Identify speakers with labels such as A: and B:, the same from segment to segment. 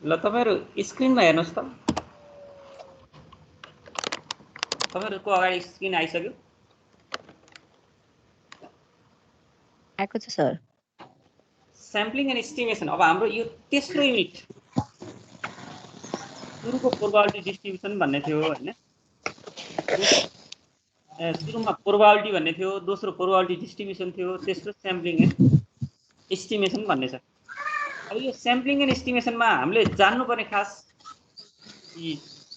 A: ल तपाईहरु स्क्रिनमा हेर्नुस् त तपाईहरुको अगाडि स्क्रिन आइसक्यो
B: आएको छ सर
A: सैम्पलिङ एन्ड एस्टिमेसन अब हाम्रो यो तेस्रो युनिट सुरुको प्रोबेबिलिटी डिस्ट्रिब्युसन भन्ने थियो हैन सुरुमा प्रोबेबिलिटी भन्ने थियो दोस्रो प्रोबेबिलिटी डिस्ट्रिब्युसन थियो तेस्रो सैम्पलिङ एन्ड एस्टिमेसन भन्ने छ अब यो सैम्पलिङ एन्ड एस्टिमेसनमा हामीले जान्नुपर्ने खास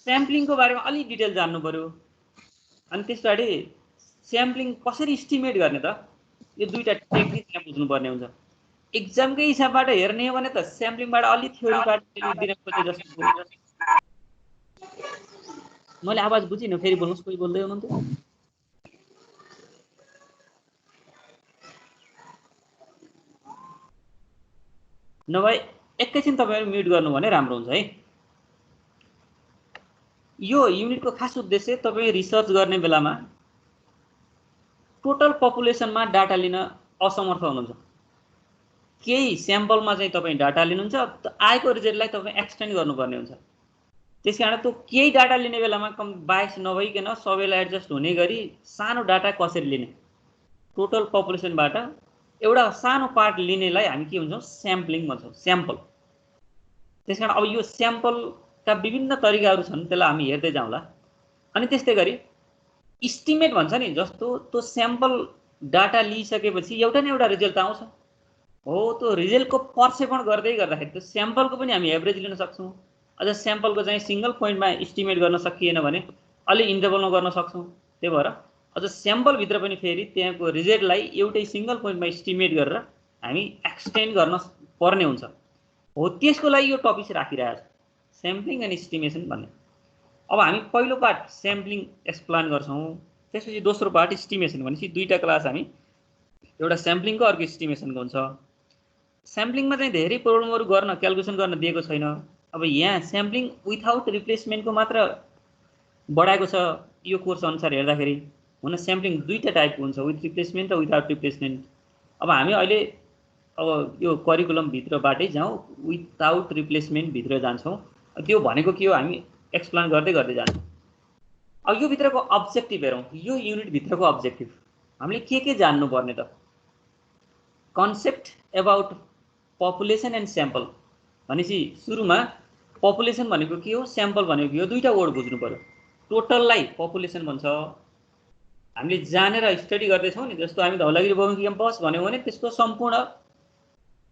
A: सैम्पलिङको बारेमा अलि डिटेल जान्नु पर्यो अनि त्यसपछि सैम्पलिङ कसरी एस्टिमेट गर्ने त यो दुईटा टेक्निक यहाँ बुझ्नु पर्ने हुन्छ एक्जामकै हिसाबबाट हेर्ने हो भने त सैम्पलिङबाट अलि थ्योरी पार्ट दिन खोजे जस्तो मैले आवाज बुझिन फेरि बोल्नुस् कोही बोल्दै हुनुहुन्थ्यो नभए एकैछिन तपाईहरु म्युट गर्नु भने राम्रो हुन्छ है यो युनिटको खास उद्देश्य तपाई रिसर्च गर्ने बेलामा टोटल पपुलेसनमा डाटा लिन असमर्थ हुनुहुन्छ केही स्याम्पलमा चाहिँ तपाई डाटा लिनुहुन्छ आएको रिजल्टलाई तपाई एक्सटेन्ड गर्नुपर्ने हुन्छ त्यसकारण त्यो केही डाटा लिने बेलामा कम बाइस नभइकन सबैलाई एडजस्ट हुने गरी सानो डाटा कसरी लिने टोटल पपुलेसनबाट एउटा सानो पार्ट लिनेलाई हामी के भन्छौं स्याम्पलिङ भन्छौं स्याम्पल त्यसकारण अब यो स्याम्पलका विभिन्न तरिकाहरू छन् त्यसलाई हामी हेर्दै जाउँला अनि त्यस्तै गरी एस्टिमेट भन्छ नि जस्तो त्यो स्याम्पल डाटा लिइसकेपछि एउटा न एउटा रिजल्ट आउँछ हो त्यो रिजल्टको पर्सेप्सन गर्दै गर्दाखेरि त्यो स्याम्पलको पनि हामी एभरेज लिन सक्छौं अझ स्याम्पलको चाहिँ सिंगल पोइन्टमा एस्टिमेट गर्न सकिएन भने अलि इन्टरभलमा गर्न सक्छौं त्यही भएर अझ स्याम्पल भित्र पनि फेरि त्यहाँको रिजल्टलाई एउटै सिंगल पोइन्टमा एस्टिमेट गरेर हामी एक्सटेन्ड गर्न पर्ने हुन्छ हो त्यसको लागि यो टपिक राखिरहेको छ स्याम्पलिङ एन्ड एस्टिमेसन भन्ने अब हामी पहिलो पार्ट स्याम्पलिङ एक्सप्लेन गर्छौं त्यसपछि दोस्रो पार्ट एस्टिमेसन भनेपछि दुईटा क्लास हामी एउटा स्याम्पलिङको अर्को एस्टिमेसनको हुन्छ स्याम्पलिङमा चाहिँ धेरै प्रब्लमहरु गर्न क्याल्कुलेसन गर्न दिएको छैन अब यहाँ स्याम्पलिङ विथआउट रिप्लेसमेन्टको मात्र बढाएको छ यो कोर्स अनुसार हेर्दाखेरि हुन स्याम्पलिङ दुईटा टाइपको हुन्छ विथ रिप्लेसमेन्ट र विथआउट रिप्लेसमेन्ट अब हामी अहिले अब यो करिकुलम भित्रबाटै जाउँ विथआउट रिप्लेसमेन्ट भित्र जान्छौं त्यो भनेको के हो हामी एक्सप्लेन गर्दै गर्दै जान्छौं अब यो भित्रको अब्जेक्टिभ हेरौं यो युनिट भित्रको अब्जेक्टिभ हामीले के जान्नु पर्ने त concept about population and sample भनेपछि सुरुमा पपुलेसन भनेको के हो स्याम्पल भनेको के हो दुईटा वर्ड बुझ्नु पर्यो टोटललाई पपुलेसन भन्छ हामीले जानेर स्टडी गर्दै छौं नि जस्तो हामी धौलागिरी बहुमुखी क्याम्पस भन्यौ भने त्यसको सम्पूर्ण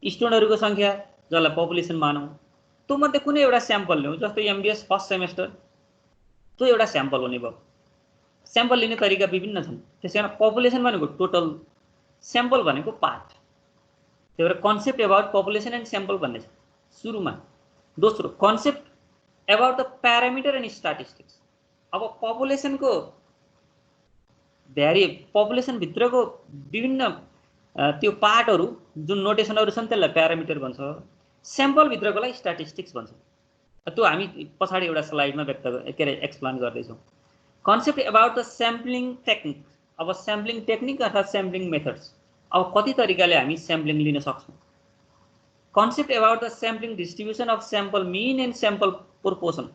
A: स्टुडेन्टहरुको संख्या जसलाई पपुलेसन मानौं त्यो मध्ये कुनै एउटा स्याम्पल लियौं जस्तो एमबीएस फर्स्ट सेमेस्टर त्यो एउटा स्याम्पल हुने भयो स्याम्पल लिने तरिका विभिन्न छन् त्यसैले पपुलेसन भनेको टोटल स्याम्पल भनेको पार्ट त्यही भएर concept about population and sample भन्ने छ सुरुमा दोस्रो concept about the parameter and statistics अब पपुलेसनको पपुलेसन भित्रको विभिन्न त्यो पार्टहरु जुन नोटेसनहरु छन् त्यसलाई प्यारामिटर भन्छ स्याम्पल भित्रकोलाई स्ट्याटिस्टिक्स भन्छ त्यो हामी पछाडी एउटा स्लाइडमा व्यक्त एक्सप्लेन गर्दै छौं concept about the sampling technique अब स्याम्पलिङ टेक्निक अथवा स्याम्पलिङ मेथड्स अब कति तरिकाले हामी स्याम्पलिङ लिन सक्छौं concept about the sampling distribution of sample mean and sample proportion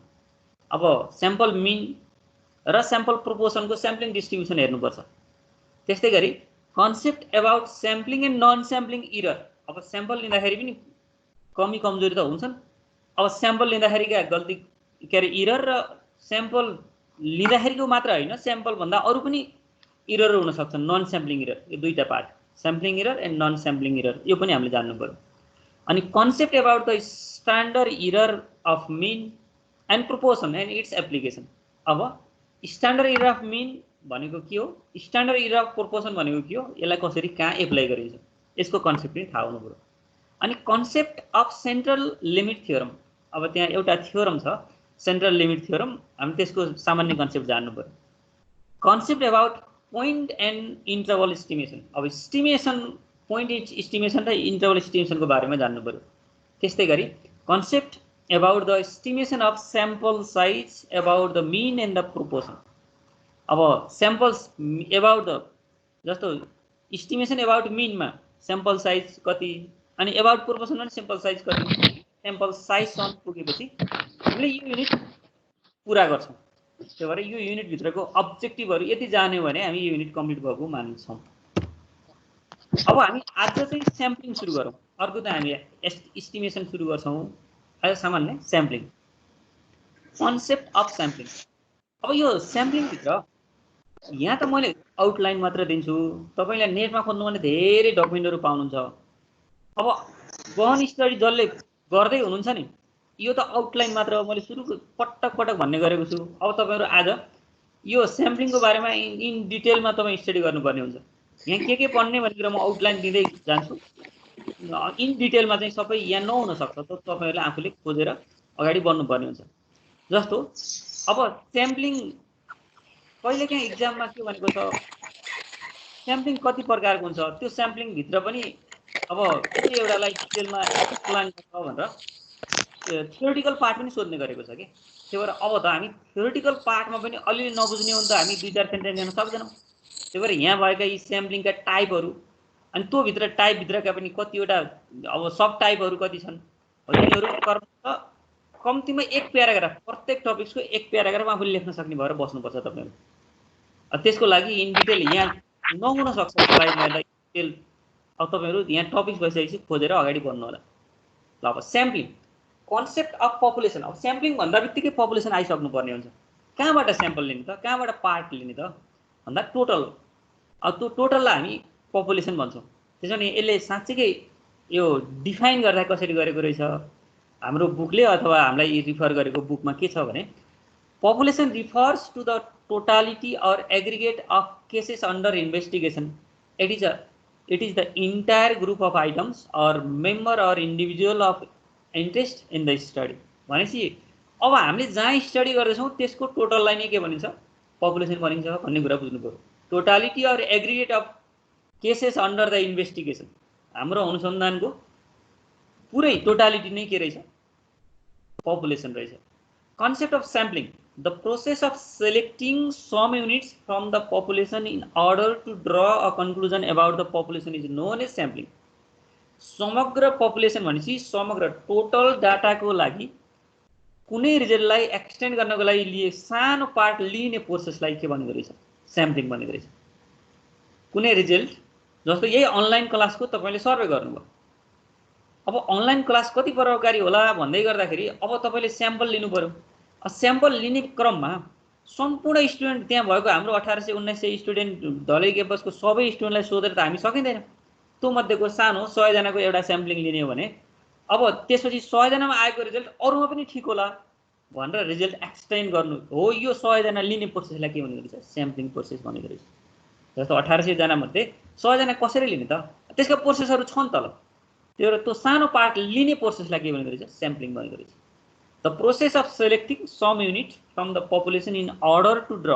A: अब स्याम्पल मीन र स्याम्पल प्रोपोर्सनको स्याम्पलिङ डिस्ट्रिब्युसन हेर्नुपर्छ त्यस्तै गरी concept about sampling and non sampling error अब स्याम्पल लिँदाखेरि पनि कमी कमजोरी त हुन्छन् अब स्याम्पल लिँदाखेरिका गल्ती के अरे इरर र स्याम्पल लिँदाखेरिको मात्र हैन स्याम्पल भन्दा अरु पनि इररहरु हुन सक्छन् नन स्याम्पलिङ इरर यो दुईटा part sampling error and non sampling error यो पनि हामीले जान्नु पर्यो अनि concept about the standard error of mean and proportion and its application अब स्ट्यान्डर्ड इरर अफ मीन भनेको के हो स्ट्यान्डर्ड इरर अफ प्रोपोर्सन भनेको के हो यसलाई कसरी कहाँ एप्लाई गरिन्छ यसको कन्सेप्ट पनि थाहा हुनु पर्यो अनि concept of central limit theorem अब त्यहाँ एउटा थ्योरम छ सेन्ट्रल लिमिट थ्योरम हामी त्यसको सामान्य कन्सेप्ट जान्नु पर्यो concept about point and interval estimation अब एस्टिमेसन पोइन्ट एस्टिमेसन र इन्टरभल एस्टिमेसनको बारेमा जान्नु पर्यो त्यस्तै गरी concept about the estimation of sample size about the mean and the proportion अब samples about the जस्तो estimation about mean मा sample size कति अनि about proportion मा sample size कति स्याम्पल साइजसम्म पुगेपछि हामीले यो युनिट पुरा गर्छौँ। त्यही भएर यो युनिटभित्रको अब्जेक्टिभहरू यति जान्यो भने हामी यो युनिट कम्प्लिट भएको मान्छौँ। अब हामी आज चाहिँ स्याम्पलिङ सुरु गरौँ। अर्को त हामी एस्टिमेसन सुरु गर्छौँ। आज सामान्य स्याम्पलिङ, कन्सेप्ट अफ स्याम्पलिङ। अब यो स्याम्पलिङभित्र यहाँ त मैले आउटलाइन मात्र दिन्छु, तपाईँले नेटमा खोज्नु भने धेरै डकुमेन्टहरू पाउनुहुन्छ। अब गहन स्टडी जसले गर्दै हुनुहुन्छ नि, यो त आउटलाइन मात्र हो, मैले सुरु पटक पटक भन्ने गरेको छु। अब तपाईँहरू आज यो स्याम्पलिङको बारेमा इन डिटेलमा तपाईँ स्टडी गर्नुपर्ने हुन्छ। यहाँ के पढ्ने भनेर म आउटलाइन दिँदै जान्छु। इन डिटेलमा चाहिँ सबै यहाँ नहुन सक्छ, त तपाईँहरूले आफूले खोजेर अगाडि बढ्नुपर्ने हुन्छ। जस्तो अब स्याम्पलिङ कहिलेकाहीँ इक्जाममा के भनेको छ, स्याम्पलिङ कति प्रकारको हुन्छ, त्यो स्याम्पलिङभित्र पनि अब कुनै एउटालाई डिटेलमा एक्सप्लेन गर्छ भनेर थ्योरिटिकल पार्ट पनि सोध्ने गरेको छ कि। त्यही भएर अब त हामी थ्योरिटिकल पार्टमा पनि अलिअलि नबुझ्ने हो भने त हामी 2-4 सेन्टेन्स गर्न सक्दैनौँ। त्यही भएर यहाँ भएका यी स्याम्पलिङका टाइपहरू, अनि त्योभित्र टाइपभित्रका पनि कतिवटा अब सब टाइपहरू कति छन्, यिनीहरू कर्म कम्तीमा 1 प्याराग्राफ, प्रत्येक टपिक्सको 1 प्याराग्राफ आफूले लेख्न सक्ने भएर बस्नुपर्छ तपाईँहरू। त्यसको लागि इन डिटेल यहाँ नहुन सक्छ स्लाइडमा डिटेल। अब तपाईँहरू यहाँ टपिक्स भइसकेपछि खोजेर अगाडि बढ्नु होला। ल अब स्याम्पलिङ, कन्सेप्ट अफ पपुलेसन। अब स्याम्पलिङ भन्दा बित्तिकै पपुलेसन आइसक्नु पर्ने हुन्छ। कहाँबाट स्याम्पल लिने त, कहाँबाट पार्ट लिने त भन्दा टोटल। अब त्यो टोटललाई हामी पपुलेसन भन्छौँ। त्यसो भने यसले साँच्चीकै यो डिफाइन गर्दा कसरी गरेको रहेछ हाम्रो बुकले, अथवा हामीलाई रिफर गरेको बुकमा के छ भने, population refers to the totality और aggregate of cases under investigation. It is the entire group of items or member or individual of interest in the study. भनेपछि अब हामीले जहाँ स्टडी गर्दैछौँ त्यसको टोटललाई नै के भनिन्छ, पपुलेसन भनिन्छ भन्ने कुरा बुझ्नु पर्यो। टोटालिटी और aggregate of cases under the investigation, हाम्रो अनुसन्धानको पुरै टोटालिटी नै के रहेछ, पपुलेसन रहेछ। Concept of sampling, the process of selecting some units from the population in order to draw a conclusion about the population is known as sampling. समग्र population भनेपछि समग्र टोटल डाटाको लागि कुनै रिजल्टलाई एक्सटेन्ड गर्नको लागि लिए सानो पार्ट लिने प्रोसेसलाई के भनेको रहेछ, स्याम्पलिङ भनेको रहेछ। कुनै रिजल्ट जस्तो यही अनलाइन क्लासको तपाईँले सर्वे गर्नुभयो। अब अनलाइन क्लास कति प्रभावकारी होला भन्दै गर्दाखेरि अब तपाईँले स्याम्पल लिनु पर्यो। स्याम्पल लिने क्रममा सम्पूर्ण स्टुडेन्ट त्यहाँ भएको हाम्रो 1800-1900 स्टुडेन्ट धलै क्याम्पसको सबै स्टुडेन्टलाई सोधेर त हामी सकिँदैन। त्यो मध्येको सानो 100 जनाको एउटा स्याम्पलिङ लिने हो भने अब त्यसपछि 100 जनामा आएको रिजल्ट अरूमा पनि ठिक होला भनेर रिजल्ट एक्सटेन्ड गर्नु हो। यो 100 जना लिने प्रोसेसलाई के भनेको रहेछ, स्याम्पलिङ प्रोसेस भनेको रहेछ। जस्तो 1800 जना मध्ये 100 जना कसरी लिने त, त्यसका प्रोसेसहरू छन् तल। त्यो र त्यो सानो पार्ट लिने प्रोसेसलाई के भनेको रहेछ, स्याम्पलिङ भनेको रहेछ। The process of selecting some unit from the population in order to draw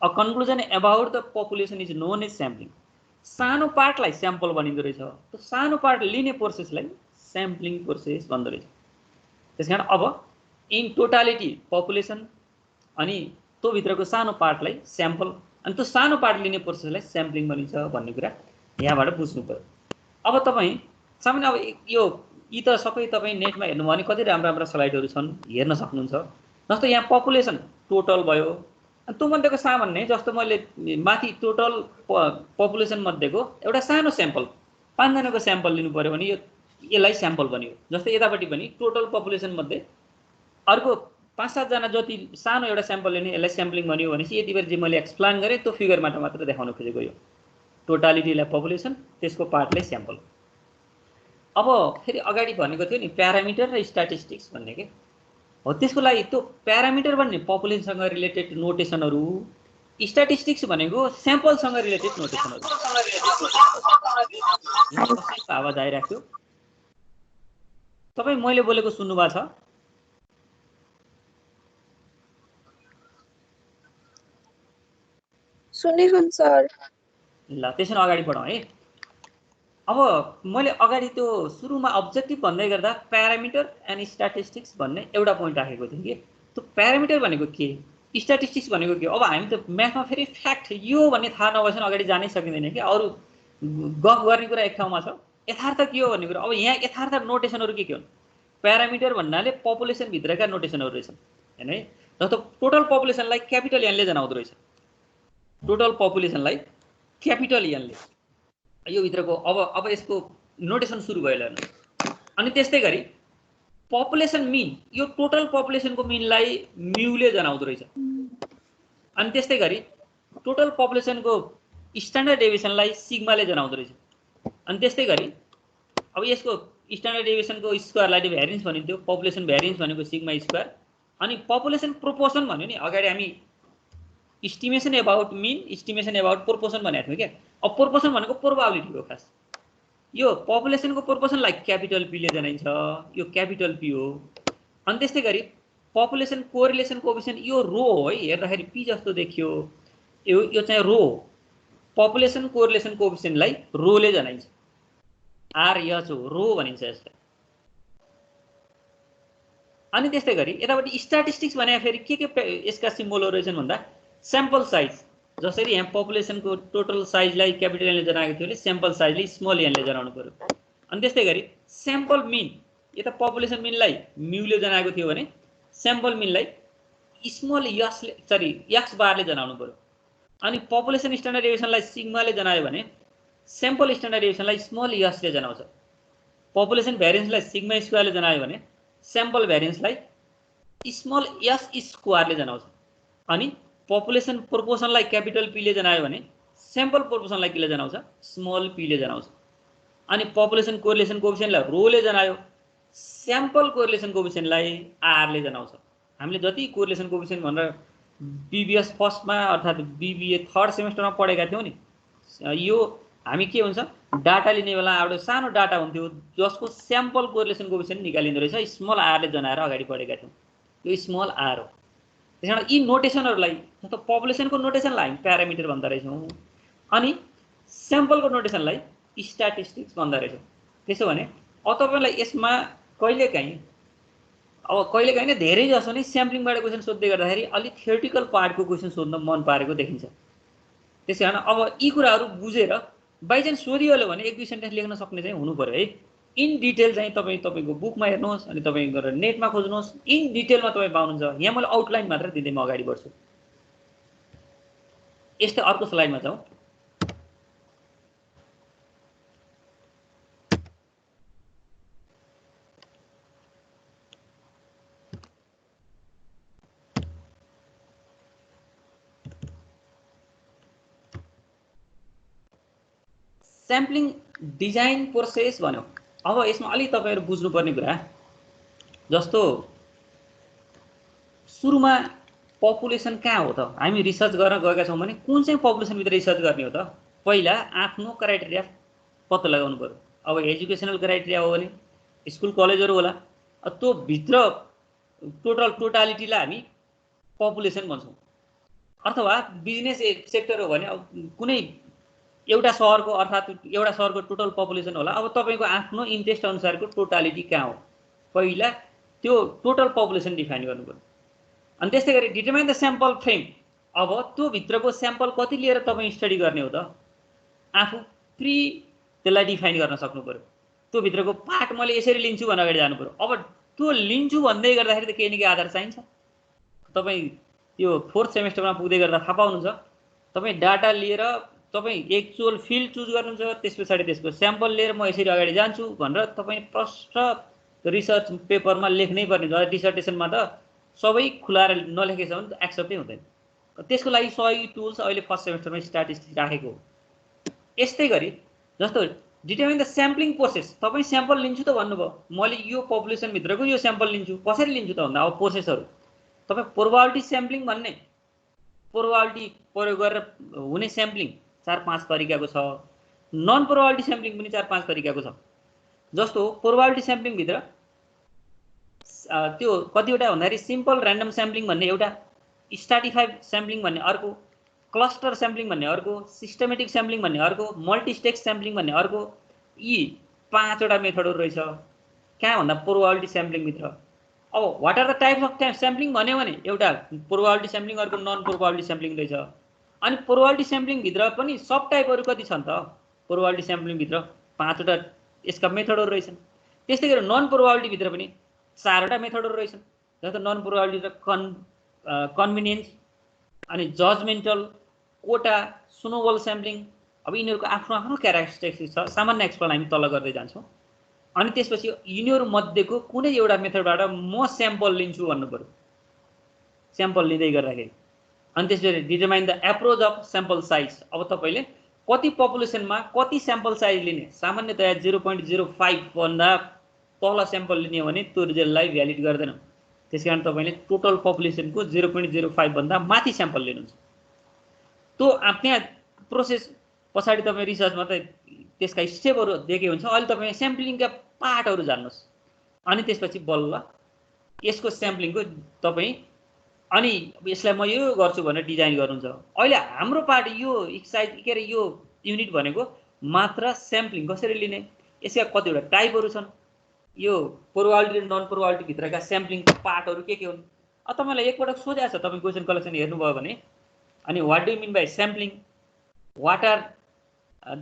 A: a conclusion about the population is known as sampling. सानो पार्टलाई स्याम्पल भनिँदो रहेछ, त्यो सानो पार्ट लिने प्रोसेसलाई स्याम्पलिङ प्रोसेस भन्दो रहेछ। त्यस कारण अब इन टोटालिटी पपुलेसन, अनि त्यो भित्रको सानो पार्टलाई स्याम्पल, अनि त्यो सानो पार्ट लिने प्रोसेसलाई स्याम्पलिङ भनिन्छ भन्ने कुरा यहाँबाट बुझ्नु पर्यो। अब तपाईँ सामान्य अब यो यी त सबै तपाईँ नेटमा हेर्नुभयो भने कति राम्रो राम्रो स्लाइडहरू छन्, हेर्न सक्नुहुन्छ। जस्तो यहाँ पपुलेसन टोटल भयो, अनि त्यो मध्येको सामान्य जस्तो मैले माथि टोटल पपुलेसन मध्येको एउटा सानो स्याम्पल 5 जनाको स्याम्पल लिनु पर्यो भने यसलाई स्याम्पल बन्यो। जस्तै यतापट्टि पनि टोटल पपुलेसन मध्ये अर्को 5-7 जना जति सानो एउटा स्याम्पल लिने, यसलाई स्याम्पलिङ भन्यो भनेपछि यति बेर जे मैले एक्सप्लेन गरेँ त्यो फिगरमा मात्र देखाउन खोजेको यो टोटालिटीलाई पपुलेसन, त्यसको पार्टलाई स्याम्पल। अब फेरि अगाडि भनेको थियो नि प्यारामिटर र स्ट्याटिस्टिक्स भन्ने के हो, त्यसको लागि त्यो प्यारामिटर भन्ने पपुलेसनसँग रिलेटेड नोटेसनहरू, स्ट्याटिस्टिक्स भनेको स्याम्पलसँग रिलेटेड नोटेसनहरू। आवाज आइरहेको थियो, तपाईँ मैले बोलेको सुन्नु भएको छ?
C: सुनेको सर।
A: ल त्यसो भने अगाडि बढौँ है। अब मैले अगाडि त्यो सुरुमा अब्जेक्टिभ भन्दै गर्दा प्यारामिटर एन्ड स्ट्याटिस्टिक्स भन्ने एउटा पोइन्ट राखेको थिएँ कि त्यो प्यारामिटर भनेको के, स्ट्याटिस्टिक्स भनेको के। अब हामी त म्याथमा फेरि फ्याक्ट यो भन्ने थाहा नभएपछि अगाडि जानै सकिँदैन कि, अरू गफ गर्ने कुरा एक ठाउँमा छ, यथार्थ के हो भन्ने कुरा। अब यहाँ यथार्थ नोटेसनहरू के हुन्, प्यारामिटर भन्नाले पपुलेसन भित्रका नोटेसनहरु रहेछन् हैन है। जस्तो टोटल पपुलेसनलाई क्यापिटल एन ले जनाउँदो रहेछ। टोटल पपुलेसनलाई क्यापिटल एन ले यो भित्रको अब यसको नोटेसन सुरु भयो ल। अनि त्यस्तै गरी पपुलेसन मिन यो टोटल पपुलेसनको मिनलाई म्यू ले जनाउँदो रहेछ। अनि त्यस्तै गरी टोटल पपुलेसनको स्ट्यान्डर्ड डेभिएसनलाई सिग्मा ले जनाउँदो रहेछ। अनि त्यस्तै गरी अब यसको स्ट्यान्डर्ड डेभिएसनको स्क्वायरलाई भ्यारिएन्स भनिन्थ्यो, पपुलेसन भ्यारिएन्स भनेको सिग्मा स्क्वायर। अनि पपुलेसन प्रोपोर्सन भन्यो नि अगाडि हामी estimation about mean estimation about proportion भनेको थियौँ क्या। अब प्रोपोर्सन भनेको प्रोबाबिलिटी हो खास। यो पपुलेसनको प्रोपोर्सनलाई क्यापिटल पी ले जनाइन्छ, यो क्यापिटल पी हो। अनि त्यस्तै गरी पपुलेसन कोरिलेसन कोएफिसिएन्ट यो रो हो है, हेर्दाखेरि पी जस्तो देखियो, यो चाहिँ रो हो। पपुलेसन कोरिलेसन कोएफिसिएन्टलाई रो ले जनाइन्छ, आर एच हो, रो भनिन्छ यसलाई। अनि त्यस्तै गरी यतापट्टि स्ट्याटिस्टिक्स भने फेरि के यसका सिम्बलहरु रहेछन् भन्दा स्याम्पल साइज, जसरी यहाँ पपुलेसनको टोटल साइजलाई क्यापिटल एनले जनाएको थियो भने स्याम्पल साइजले स्मल एनले जनाउनु पर्यो। अनि त्यस्तै गरी स्याम्पल मिन यता पपुलेसन मिनलाई म्यूले जनाएको थियो भने स्याम्पल मिनलाई स्मल एक्स बारले जनाउनु पर्यो। अनि पपुलेसन स्ट्यान्डर्ड डेभिएसनलाई सिग्माले जनायो भने स्याम्पल स्ट्यान्डर्ड डेभिएसनलाई स्मल एस ले जनाउँछ। पपुलेसन भ्यारिएन्सलाई सिग्मा स्क्वायरले जनायो भने स्याम्पल भ्यारिएन्सलाई स्मल एस स्क्वायरले जनाउँछ। अनि पपुलेसन प्रोपोर्सनलाई क्यापिटल पी ले जनायो भने स्याम्पल प्रोपोर्सनलाई के ले जनाउँछ, स्मल पी ले जनाउँछ। अनि पपुलेसन कोरिलेसन कोएफिसिएन्टलाई रो ले जनायो, स्याम्पल कोरिलेसन कोएफिसिएन्टलाई आर ले जनाउँछ। हामीले जति कोरिलेसन कोएफिसिएन्ट भनेर बीबीएस फर्स्टमा अर्थात् बीबीए थर्ड सेमेस्टरमा पढेका थियौँ नि, यो हामी के हुन्छ डाटा लिने बेला एउटा सानो डाटा हुन्थ्यो जसको स्याम्पल कोरिलेसन कोएफिसिएन्ट निकालिँदो रहेछ, स्मल आर ले जनाएर अगाडि पढेका थियौँ। यो स्मल आर हो। त्यसैले यी नोटेसनहरुलाई जस्तो पपुलेसनको नोटेसनलाई हामी प्यारामिटर भन्दा रहेछौँ, अनि स्याम्पलको नोटेसनलाई स्ट्याटिस्टिक्स भन्दा रहेछौँ। त्यसो भने अब तपाईलाई यसमा कहिलेकाहीँ नै धेरै जसो नै स्याम्पलिङबाट क्वेशन सोध्दै गर्दाखेरि अलि थ्योरिटिकल पार्टको क्वेशन सोध्न मन पारेको देखिन्छ। त्यसैकारण अब यी कुराहरू बुझेर बाइचान्स सोधिहाल्यो भने 1-2 सेन्टेन्स लेख्न सक्ने चाहिँ हुनु पर्यो है। इन डिटेल चाहिँ तपाईको बुकमा हेर्नुहोस्, अनि तपाईँ गरेर नेटमा खोज्नुहोस्, इन डिटेलमा तपाईँ पाउनुहुन्छ। यहाँ मैले आउटलाइन मात्र दिँदै म अगाडि बढ्छु। यस्तै अर्को स्लाइडमा जाउँ। स्याम्पलिङ डिजाइन प्रोसेस भन्यो। अब यसमा अलि तपाईहरु बुझ्नुपर्ने कुरा जस्तो सुरुमा पपुलेसन कहाँ हो त, हामी रिसर्च गर्न गएका छौं भने कुन चाहिँ पपुलेसन भित्र रिसर्च गर्ने हो त, पहिला आफ्नो क्राइटेरिया पत्ता लगाउनु पर्यो। अब एजुकेसनल क्राइटेरिया हो भने स्कुल कलेजहरु होला, त्यो भित्र टोटालिटीलाई हामी पपुलेसन भन्छौं। अथवा बिजनेस सेक्टर हो भने कुनै एउटा शहरको अर्थात् एउटा शहरको टोटल पपुलेसन होला। अब तपाईको आफ्नो इन्ट्रेस्ट अनुसारको टोटालिटी कहाँ हो, पहिला त्यो टोटल पपुलेसन डिफाइन गर्नुपर्छ। अनि त्यस्तै गरी डिटरमाइन द स्याम्पल फ्रेम, अब त्यो भित्रको स्याम्पल कति लिएर तपाईँ स्टडी गर्ने हो त, आफू प्री त्यसलाई डिफाइन गर्न सक्नु पर्यो। त्यो भित्रको पार्ट मैले यसरी लिन्छु भनेर अगाडि जानु पर्यो। अब त्यो लिन्छु भन्दै गर्दाखेरि त केही न केही आधार चाहिन्छ। तपाईँ यो फोर्थ सेमेस्टरमा पुग्दै गर्दा थाहा पाउनुहुन्छ, तपाईँ डाटा लिएर तपाईँ एक्चुअल फिल्ड चुज गर्नुहुन्छ, त्यसपछि त्यसको स्याम्पल लिएर म यसरी अगाडि जान्छु भनेर तपाईँ प्रष्ट रिसर्च पेपरमा लेख्नै पर्ने छ। डिसर्टेसनमा त सबै खुलाएर नलेखेछ भने त एक्सेप्टै हुँदैन। त्यसको लागि सही टुल्स अहिले फर्स्ट सेमेस्टरमा स्ट्याटिस्टिक्स राखेको हो। यस्तै गरी जस्तो डिटरमाइन द स्याम्पलिङ प्रोसेस, तपाईँ स्याम्पल लिन्छु त भन्नुभयो, मैले यो पपुलेसन भित्रको यो स्याम्पल लिन्छु, कसरी लिन्छु त भन्दा अब प्रोसेसहरु तपाईँ प्रोबाबिलिटी स्याम्पलिङ भन्ने प्रोबाबिलिटी प्रयोग गरेर हुने स्याम्पलिङ 4-5 तरिकाको छ। नन प्रोबाबिलिटी स्याम्पलिङ पनि 4-5 तरिकाको छ। जस्तो प्रोबाबिलिटी स्याम्पलिङ भित्र त्यो कतिवटा भन्दाखेरि सिम्पल र्यान्डम स्याम्पलिङ भन्ने एउटा, स्ट्राटिफाइड स्याम्पलिङ भन्ने अर्को, क्लस्टर स्याम्पलिङ भन्ने अर्को, सिस्टमेटिक स्याम्पलिङ भन्ने अर्को, मल्टिस्टेज स्याम्पलिङ भन्ने अर्को। यी 5वटा मेथडहरु रहेछ कहाँ भन्दा प्रोबाबिलिटी स्याम्पलिङ भित्र। अब what are the types of sampling भन्यो भने एउटा प्रोबाबिलिटी स्याम्पलिङ, अर्को नन प्रोबाबिलिटी स्याम्पलिङ रहेछ। अनि प्रोबाबिलिटी स्याम्पलिङ भित्र पनि सब टाइपहरु कति छन् त, प्रोबाबिलिटी स्याम्पलिङ भित्र 5वटा यसका मेथडहरु रहेछन्। त्यस्तै गरी नन प्रोबाबिलिटी भित्र पनि 4वटा मेथडहरु रहेछन् जस्तो नन प्रोबेबिलिटी र कन्भिनियन्स अनि जजमेन्टल कोटा स्नोबल स्याम्पलिङ। अब यिनीहरुको आफ्नो आफ्नो क्यारेक्टरिस्टिक्स छ, सामान्य एक्सप्लेन हामी तल गर्दै जान्छौँ। अनि त्यसपछि यिनीहरु मध्येको कुनै एउटा मेथडबाट म स्याम्पल लिन्छु भन्नु पर्यो, स्याम्पल लिँदै गर्दाखेरि। अनि त्यसपछि determine the approach of sample size. अब तपाईले कति पपुलेसनमा कति स्याम्पल साइज लिने, सामान्यतया 0.05 भन्दा तल स्याम्पल लिने भने त्यो रिजल्टलाई भ्यालिड गर्दैन। त्यसकारण तपाईले टोटल पपुलेसनको 0.05 भन्दा माथि स्याम्पल लिनुहुन्छ। त्यो त्यहाँ प्रोसेस पछाडी तपाई रिसर्चमा त त्यसका स्टेपहरु देखे हुन्छ। अहिले तपाई स्याम्पलिङका पार्टहरु जान्नुस् अनि त्यसपछि बल्ल यसको स्याम्पलिङको तपाई अनि यसलाई म यो गर्छु भनेर डिजाइन गर्नुहुन्छ। अहिले हाम्रो पार्ट यो एक्सरसाइज के रे यो युनिट भनेको मात्र स्याम्पलिङ कसरी लिने, यसका कतिवटा टाइपहरु छन्, यो प्रोबेबिलिटी र नन प्रोबेबिलिटी भित्रका स्याम्पलिङका पार्टहरु के हुन्। अब तपाईलाई एकपटक सोधेको छ, तपाई क्वेशन कलेक्सन हेर्नुभयो भने अनि what do you mean by sampling, what are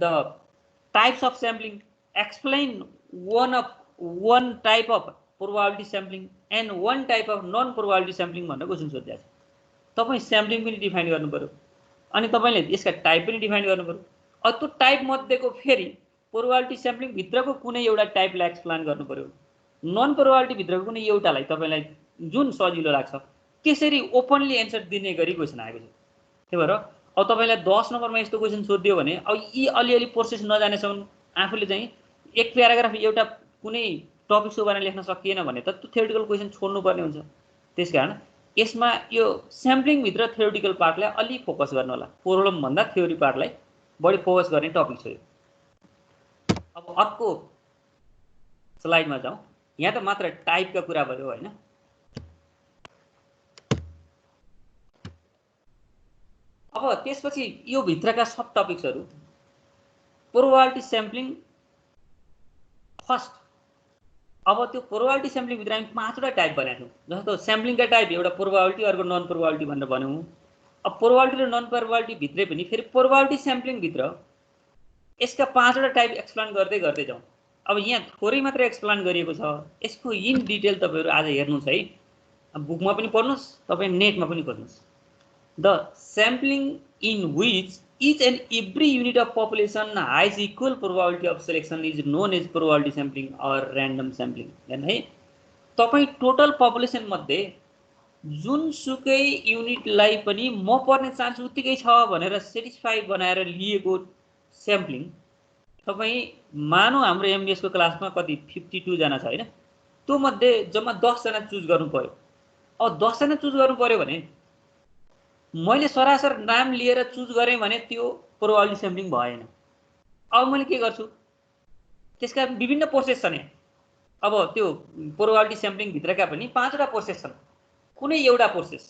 A: the types of sampling, explain one type of probability sampling and one type of non probability sampling भनेर क्वेशन सोधिएको छ। तपाई स्याम्पलिङ पनि डिफाइन गर्नु पर्यो अनि तपाईले यसका टाइप पनि डिफाइन गर्नु पर्यो। अब त्यो टाइप मध्येको फेरि प्रोबेबिलिटी स्याम्पलिङ भित्रको कुनै एउटा टाइपलाई एक्सप्लेन गर्नु पर्यो, नन प्रोबेबिलिटी भित्रको कुनै एउटालाई तपाईलाई जुन सजिलो लाग्छ त्यसरी ओपनली एन्सर दिने गरी क्वेशन आएको छ। त्यही भएर अब तपाईलाई 10 नम्बरमा यस्तो क्वेशन सोधियो भने अब यी अलिअलि प्रोसेस नजानेसम्म आफूले चाहिँ एक प्याराग्राफ एउटा कुनै टपिकको बारेमा लेख्न सकिएन भने त त्यो थ्योरिटिकल क्वेशन छोड्नु पर्ने हुन्छ। त्यसकारण यसमा यो स्याम्पलिङ भित्र थ्योरिटिकल पार्टलाई अलि फोकस गर्नु होला, प्रोब्लम भन्दा थ्योरी पार्टलाई बढी फोकस गर्ने टपिक छ यो। अब अर्को स्लाइडमा जाउँ। यहाँ त मात्र टाइपका कुरा भयो हैन। अब त्यसपछि यो भित्रका सब टपिक्सहरु प्रोबेबिलिटी स्याम्पलिङ फर्स्ट। अब त्यो प्रोबेबिलिटी स्याम्पलिङ भित्र हामी 5वटा टाइप बनाएको छौँ। जस्तो स्याम्पलिङका टाइप एउटा प्रोबेबिलिटी, अर्को नन प्रोबेबिलिटी भनेर भन्यौँ। अब प्रोबेबिलिटी र नन प्रोबेबिलिटी भित्रै पनि फेरि प्रोबेबिलिटी स्याम्पलिङ भित्र यसका 5वटा टाइप एक्सप्लेन गर्दै गर्दै जाउँ। अब यहाँ थोरै मात्र एक्सप्लेन गरिएको छ, यसको इन डिटेल तपाईहरु आज हेर्नुस् है। बुकमा पनि पढ्नुस्, तपाई नेटमा पनि पढ्नुस्। The sampling in which each and every unit of population has equal probability of selection is known as probability sampling or random sampling। है तपाई टोटल पपुलेसन मध्ये जुनसुकै युनिटलाई पनि म पर्ने चान्स उत्तिकै छ भनेर सेटिस्फाई बनाएर लिएको स्याम्पलिङ। तपाई मानौ हाम्रो एमबीएस को क्लासमा कति 52 जना छ हैन, त्यो मध्ये जम्मा 10 जना चुज गर्नु पर्यो। अब 10 जना चुज गर्नु पर्यो भने मैले सरासर नाम लिएर चुज गरेँ भने त्यो प्रोबेबिलिटी स्याम्पलिङ भएन। अब मैले के गर्छु, त्यसका विभिन्न प्रोसेस छन्। अब त्यो प्रोबेबिलिटी स्याम्पलिङ भित्रका पनि 5वटा प्रोसेस छन्। कुनै एउटा प्रोसेस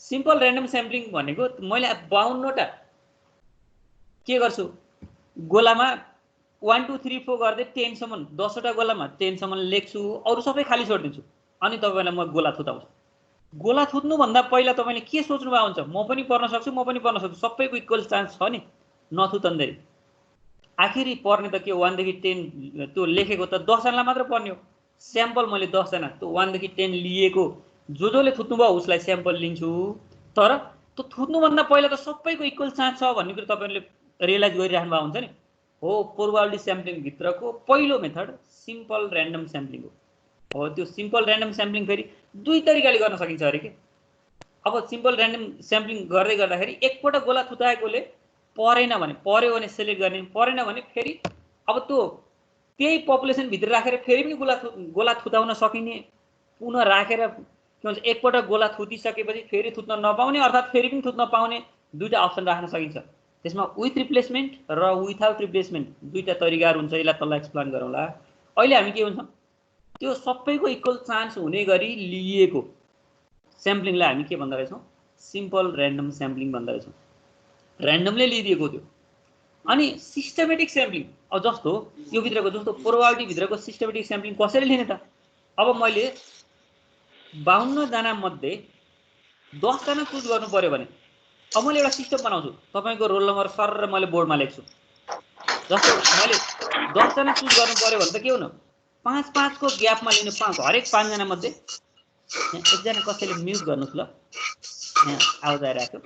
A: सिम्पल र्यान्डम स्याम्पलिङ भनेको मैले 52वटा के गर्छु, गोलामा 1 2 3 4 गर्दै 10 सम्म 10वटा गोलामा 10 सम्म लेख्छु, अरु सबै खाली छोड्दिन्छु। अनि तपाईलाई म गोला थुताउँछु। गोला थुत्नु भन्दा पहिला तपाईले के सोच्नु भएको हुन्छ, म पनि पर्न सक्छु, म पनि पर्न सक्छु, सबैको इक्वल चान्स छ नि, नथुतन्दै। आखिरी पर्ने त के 1 देखि 10 त्यो लेखेको त 10 जनालाई मात्र पर्ने हो। स्याम्पल मैले 10 जना त्यो 1 देखि 10 लिएको जसले थुत्नु भयो उसलाई स्याम्पल लिन्छु। तर त्यो थुत्नु भन्दा पहिला त सबैको इक्वल चान्स छ भन्ने कुरा तपाईले रियलाइज गरिराख्नु भएको हुन्छ नि। हो प्रोबेबिलिटी स्याम्पलिङ भित्रको पहिलो मेथड सिम्पल र्यान्डम स्याम्पलिङ हो। त्यो सिम्पल र्यान्डम स्याम्पलिङ फेरि दुई तरिकाले गर्न सकिन्छ अरे के। अब सिम्पल र्यान्डम स्याम्पलिङ गर्दै गर्दाखेरि एकपटक गोला थुताएकोले परेन भने पर्यो भने सिलेक्ट गर्ने, परेन भने फेरि अब त्यो त्यही पपुलेसन भित्र राखेर फेरि पनि गोला थुताउन सकिने, पुनः राखेर के भन्छ एकपटक गोला थुतिसकेपछि फेरि थुत्न नपाउने अर्थात् फेरि पनि थुत्न पाउने दुईटा अप्सन राख्न सकिन्छ। त्यसमा विथ रिप्लेसमेन्ट र विथआउट रिप्लेसमेन्ट दुईटा तरिकाहरु हुन्छ। यसलाई तल एक्सप्लेन गरौँला। अहिले हामी के हुन्छ, त्यो सबैको इक्वल चान्स हुने गरी लिएको स्याम्पलिङलाई हामी के भन्दो रहेछौँ, सिम्पल र्यान्डम स्याम्पलिङ भन्दो रहेछौँ। र्यान्डमले लिइदिएको थियो। अनि सिस्टमेटिक स्याम्पलिङ अब जस्तो यो भित्रको जस्तो प्रोबेबिलिटी भित्रको सिस्टमेटिक स्याम्पलिङ कसरी लिने त। अब मैले 52 जना मध्ये 10 जना चुज गर्नु पर्यो भने अब मैले एउटा सिस्टम बनाउँछु। तपाईको रोल नम्बर सर र मैले बोर्डमा लेख्छु। जस्तो मैले 10 जना चुज गर्नु पर्यो भने त के हुनु, 5 को ग्यापमा लिनु, हरेक 5 जना मध्ये एकजना कसैले म्युट गर्नुस् ल, यहाँ आवाज आइरहेको।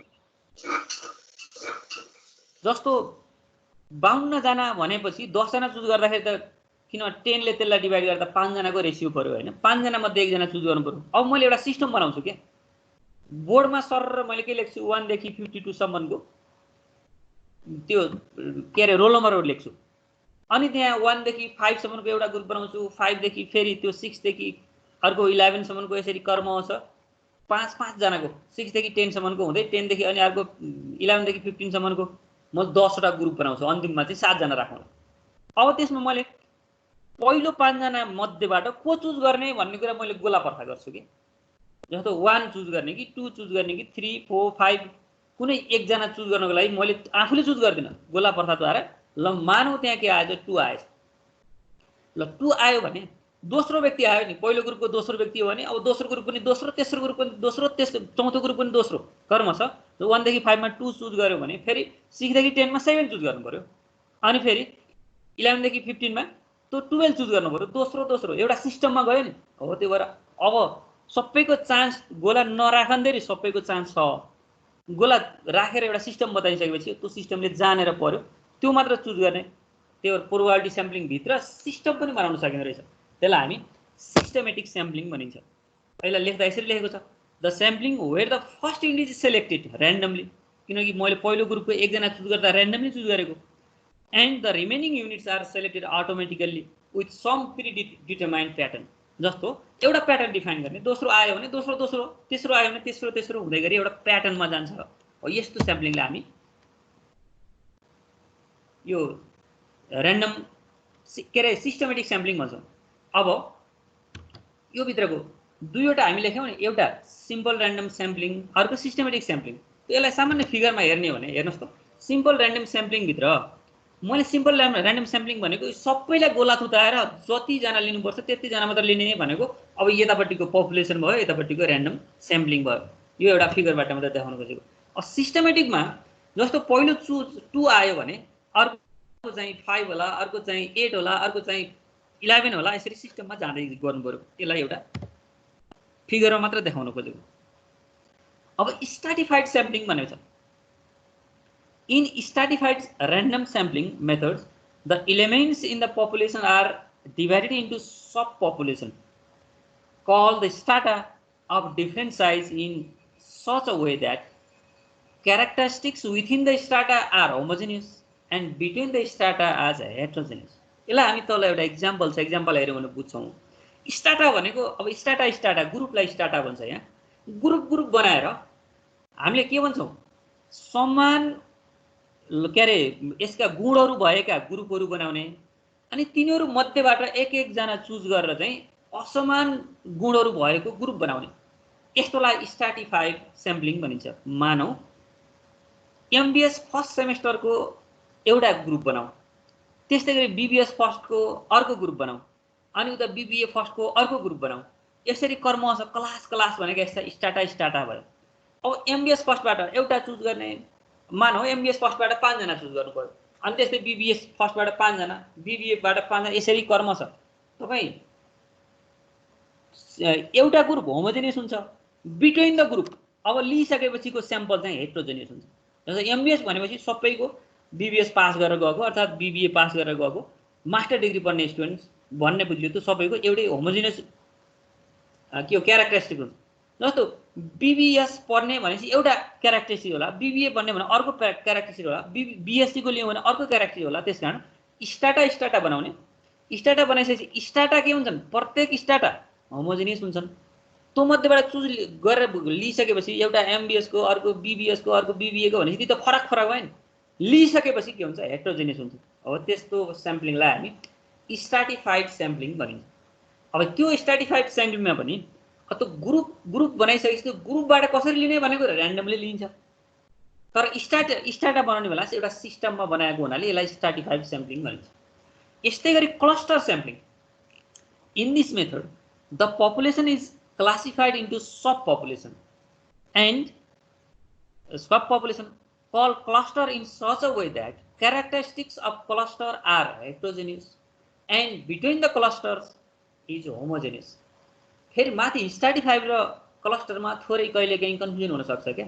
A: जस्तो 52 जना भनेपछि 10 जना चुज गर्दाखेरि त किनभने 10 ले त्यसलाई डिभाइड गर्दा 5 जनाको रेसियो पर्यो हैन, 5 जना मध्ये एकजना चुज गर्नु पर्यो। अब मैले एउटा सिस्टम बनाउँछु के, बोर्डमा सर मैले के लेख्छु 1 देखि 52 सम्मको त्यो के अरे रोल नम्बरहरु लेख्छु। अनि त्यहाँ 1 देखि 5 सम्मको एउटा ग्रुप बनाउँछु, 5 देखि फेरि त्यो 6 देखि अर्को 11 सम्मको यसरी क्रम आउँछ। 5 जनाको 6 देखि 10 सम्मको हुँदै 10 देखि अनि अर्को 11 देखि 15 सम्मको म 10 वटा ग्रुप बनाउँछु। अन्तिममा चाहिँ 7 जना राखौँ। अब त्यसमा मैले पहिलो 5 जना मध्येबाट को चुज गर्ने भन्ने कुरा मैले गोला पर्था गर्छु के। जस्तो 1 चुज गर्ने कि 2 चुज गर्ने कि 3 4 5 कुनै एक जना चुज गर्नको लागि मैले आफूले चुज गर्दिन, गोला प्रथाद्वारा। ल मानौ त्यहाँ के आएछ, 2 आएछ। ल 2 आयो भने दोस्रो व्यक्ति आयो नि, पहिलो ग्रुपको दोस्रो व्यक्ति हो भने अब दोस्रो ग्रुप पनि दोस्रो, तेस्रो ग्रुप पनि दोस्रो, तेस्रो चौथो ग्रुप पनि दोस्रो कर्म छ। 1 देखि 5 मा 2 चुज गर्यो भने फेरि 6 देखि 10 मा 7 चुज गर्नु पर्यो। अनि फेरि 11 देखि 15 मा त्यो 12 चुज गर्नु पर्यो। दोस्रो दोस्रो एउटा सिस्टममा गयो नि। हो त्यो भएर अब सबैको चान्स गोला नराखन्दै सबैको चान्स छ। गोला राखेर एउटा सिस्टम बताइसकेपछि त्यो सिस्टमले जानेर पर्यो त्यो मात्र चुज गर्ने। त्यो प्रोबेबिलिटी स्याम्पलिङ भित्र सिस्टम पनि बनाउन सकिने रहेछ। त्यसलाई हामी सिस्टमेटिक स्याम्पलिङ भनिन्छ। पहिला लेख्दा यसरी लेखेको छ, the sampling where the first unit is selected randomly, किनकि मैले पहिलो ग्रुपको एकजना चुज गर्दा र्यान्डमली चुज गरेको। And the remaining units are selected automatically with some pre determined pattern. जस्तो एउटा प्याटर्न डिफाइन गर्ने, दोस्रो आयो भने दोस्रो दोस्रो, तेस्रो आयो भने तेस्रो तेस्रो हुँदै गरी एउटा प्याटर्नमा जान्छ। हो यस्तो स्याम्पलिङलाई हामी यो र्यान्डम के अरे सिस्टमेटिक स्याम्पलिङ भन्छौँ। अब यो भित्रको दुईवटा हामी लेख्यौँ नि, एउटा सिम्पल र्यान्डम स्याम्पलिङ, अर्को सिस्टमेटिक स्याम्पलिङ। यसलाई सामान्य फिगरमा हेर्ने हो भने हेर्नुहोस् त, सिम्पल र्यान्डम स्याम्पलिङ भित्र मैले सिम्पल र्यान्डम स्याम्पलिङ भनेको सबैलाई गोला थुताएर जतिजना लिनुपर्छ त्यतिजना मात्र लिने भनेको। अब यतापट्टिको पपुलेसन भयो, यतापट्टिको र्यान्डम स्याम्पलिङ भयो। यो एउटा फिगरबाट मात्र देखाउन खोजेको। अब सिस्टमेटिकमा जस्तो पहिलो 2 आयो भने अर्को चाहिँ 5 होला, अर्को चाहिँ 8 होला, अर्को चाहिँ 11 होला, यसरी सिस्टममा जाँदै गर्नु पर्यो। यसलाई एउटा फिगरमा मात्र देखाउन खोजेको। अब स्ट्राटिफाइड स्याम्पलिङ भनेको छ। In stratified random sampling methods, the elements in the population are divided into subpopulation called the strata of different size in such a way that characteristics within the strata are homogeneous and between the strata as heterogeneous. यसलाई हामी तल एउटा example छ, example हेर्यो भने बुझ्छौँ। Strata भनेको अब स्टाटा ग्रुपलाई स्टाटा भन्छ। यहाँ ग्रुप बनाएर हामीले के भन्छौँ, समान के अरे यसका गुणहरू भएका ग्रुपहरू बनाउने। अनि तिनीहरू मध्येबाट एक एकजना चुज गरेर चाहिँ असमान गुणहरू भएको ग्रुप बनाउने। यस्तोलाई स्ट्राटिफाइड स्याम्पलिङ भनिन्छ। मानौ एमबिएस फर्स्ट सेमेस्टरको एउटा ग्रुप बनाऊ, त्यस्तै गरी बिबिएस फर्स्टको अर्को ग्रुप बनाऊ, अनि उता बिबिए फर्स्टको अर्को ग्रुप बनाऊ। यसरी कर्म छ, क्लास क्लास भनेको यस्ता स्टाटा भयो। अब एमबिएस फर्स्टबाट एउटा चुज गर्ने, मानौ एमबिएस फर्स्टबाट 5 जना चुज गर्नु पर्यो। अनि त्यस्तै बिबिएस फर्स्टबाट 5 जना, बिबिएबाट 5 जना, यसरी कर्म छ। तपाईँ एउटा ग्रुप होमोजेनियस हुन्छ, बिट्विन द ग्रुप अब लिइसकेपछिको स्याम्पल चाहिँ हेट्रोजेनियस हुन्छ। जस्तो एमबिएस भनेपछि सबैको बिबिएस पास गरेर गएको अर्थात् बिबिए पास गरेर गएको मास्टर डिग्री पढ्ने स्टुडेन्ट्स भन्ने बुझ्यो त सबैको एउटै होमोजेनियस के हो क्यारेक्टरिस्टिक हुन्छ। जस्तो बिबिएस पढ्ने भनेपछि एउटा क्यारेक्टरिस्टिक होला, बिबिए पढ्ने भने अर्को क्यारेक्टरिस्टिक होला, बिएससीको लियो भने अर्को क्यारेक्टरिस्टिक होला। त्यसकारण स्टाटा बनाउने। स्टाटा बनाइसकेपछि स्टाटा के हुन्छन्, प्रत्येक स्टाटा होमोजेनियस हुन्छन्। त्यो मध्येबाट चुज गरेर लिइसकेपछि एउटा एमबिएसको, अर्को बिबिएसको, अर्को बिबिएको भनेपछि ती त फरक भयो नि। लिइसकेपछि के हुन्छ, हेट्रोजेनियस हुन्छ। अब त्यस्तो स्याम्पलिङलाई हामी स्ट्राटिफाइड स्याम्पलिङ भनिन्छ। अब त्यो स्ट्राटिफाइड स्याम्पलिङमा पनि त्यो ग्रुप बनाइसकेपछि त्यो ग्रुपबाट कसरी लिने भनेको र्यान्डमली लिइन्छ। तर स्टाटा बनाउने बेला एउटा सिस्टममा बनाएको हुनाले यसलाई स्ट्राटिफाइड स्याम्पलिङ भनिन्छ। यस्तै गरी cluster sampling. In this method the population is classified into subpopulation and subpopulation called cluster in such a way that characteristics of cluster are heterogeneous and between the clusters is homogeneous. फेरि माथि stratified र क्लस्टरमा थोरै कहिलेकाहीँ confusion हुनसक्छ क्या।